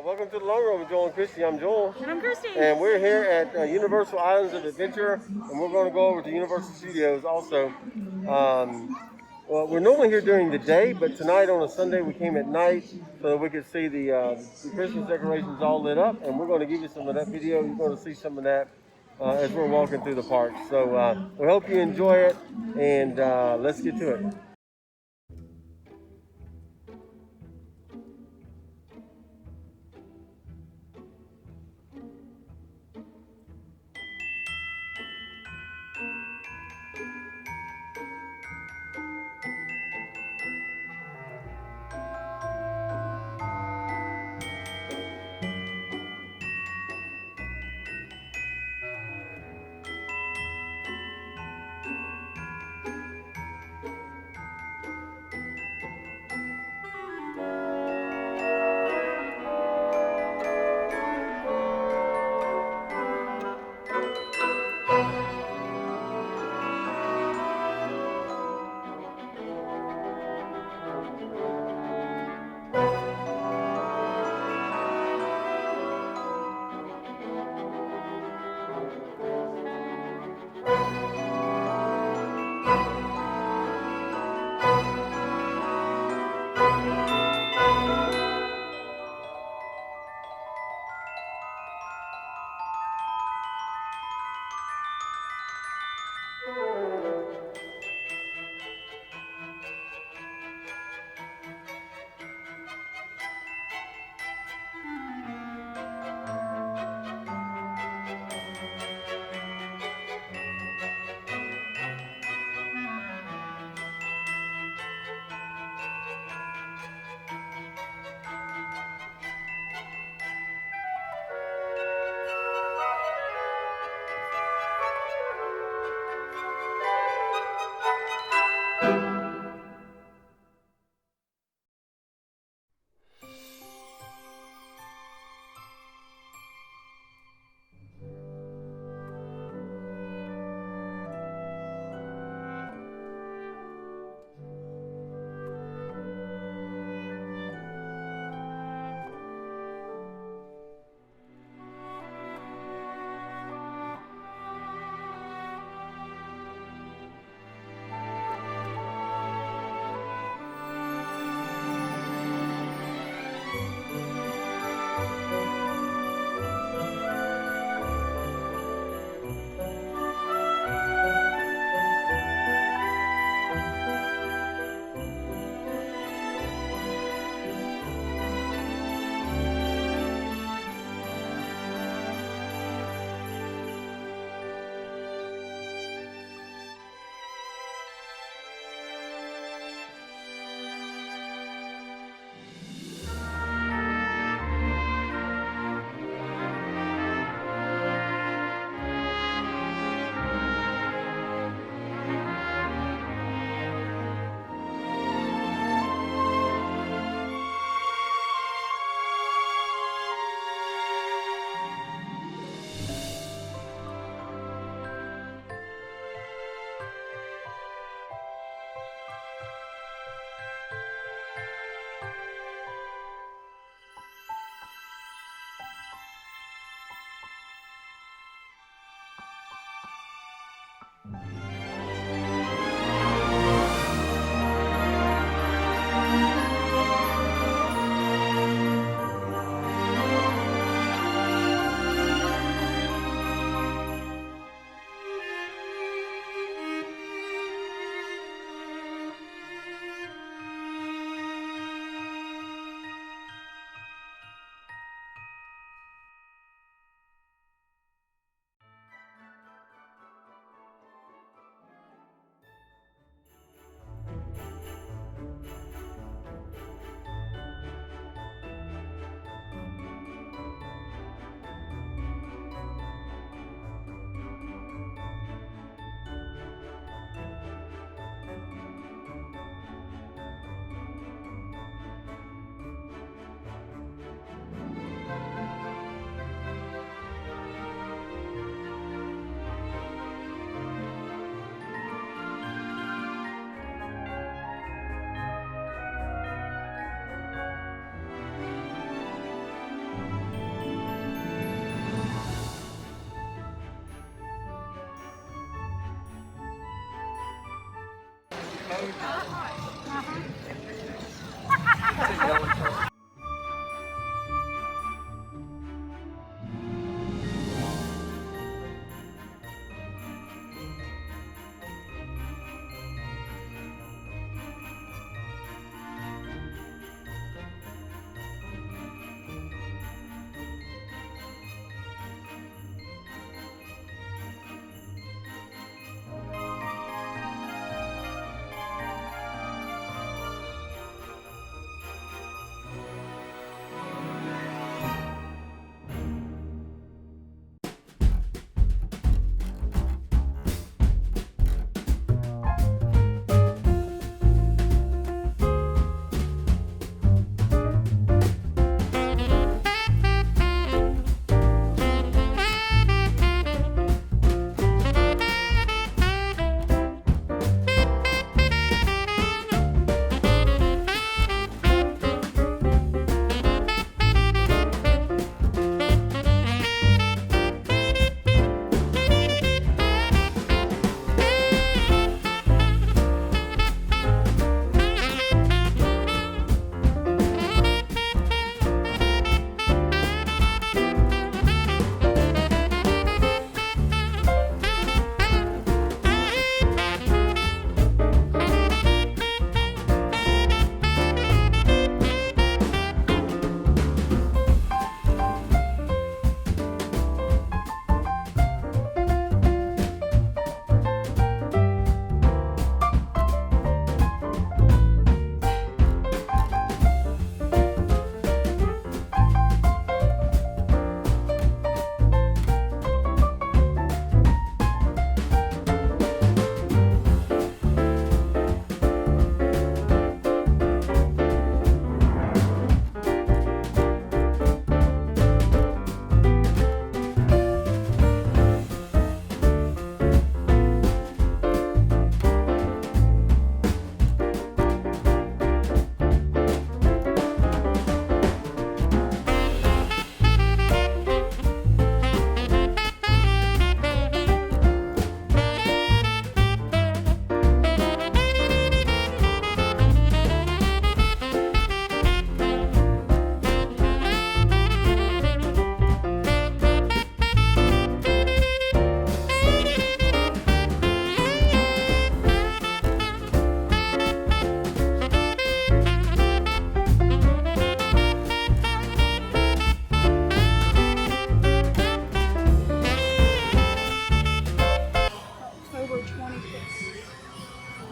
Welcome to the Long Road with Joel and Christy. I'm Joel. And I'm Christy. And we're here at Universal Islands of Adventure, and we're going to go over to Universal Studios also. Well, we're normally here during the day, but tonight on a Sunday we came at night so that we could see the Christmas decorations all lit up, and we're going to give you some of that video. You're going to see some of that as we're walking through the park. So we hope you enjoy it, and let's get to it.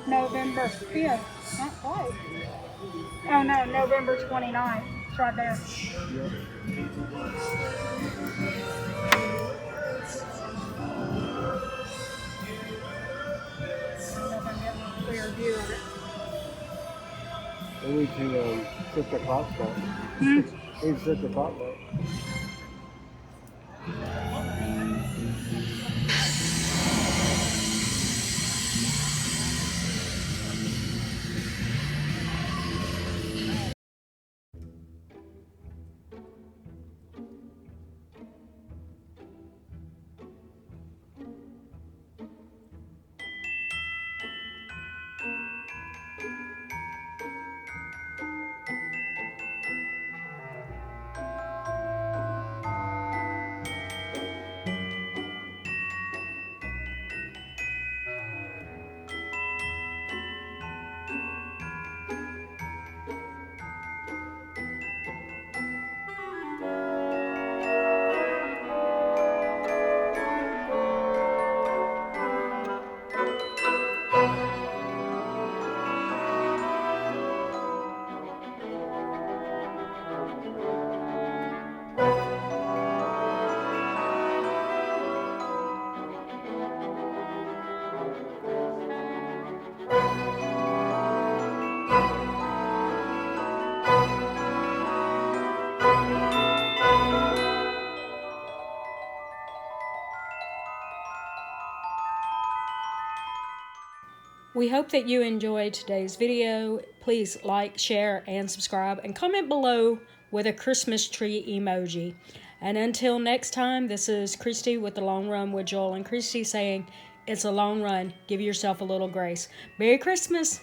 November 5th. Not quite. Oh no, November 29th. It's right there. Yep. Clear view of it. We need to set the clock back. Hmm? We need to set the clock back. We hope that you enjoyed today's video. Please like, share, and subscribe, and comment below with a Christmas tree emoji. And until next time, this is Christy with The Long Run with Joel and Christy saying, it's a long run. Give yourself a little grace. Merry Christmas!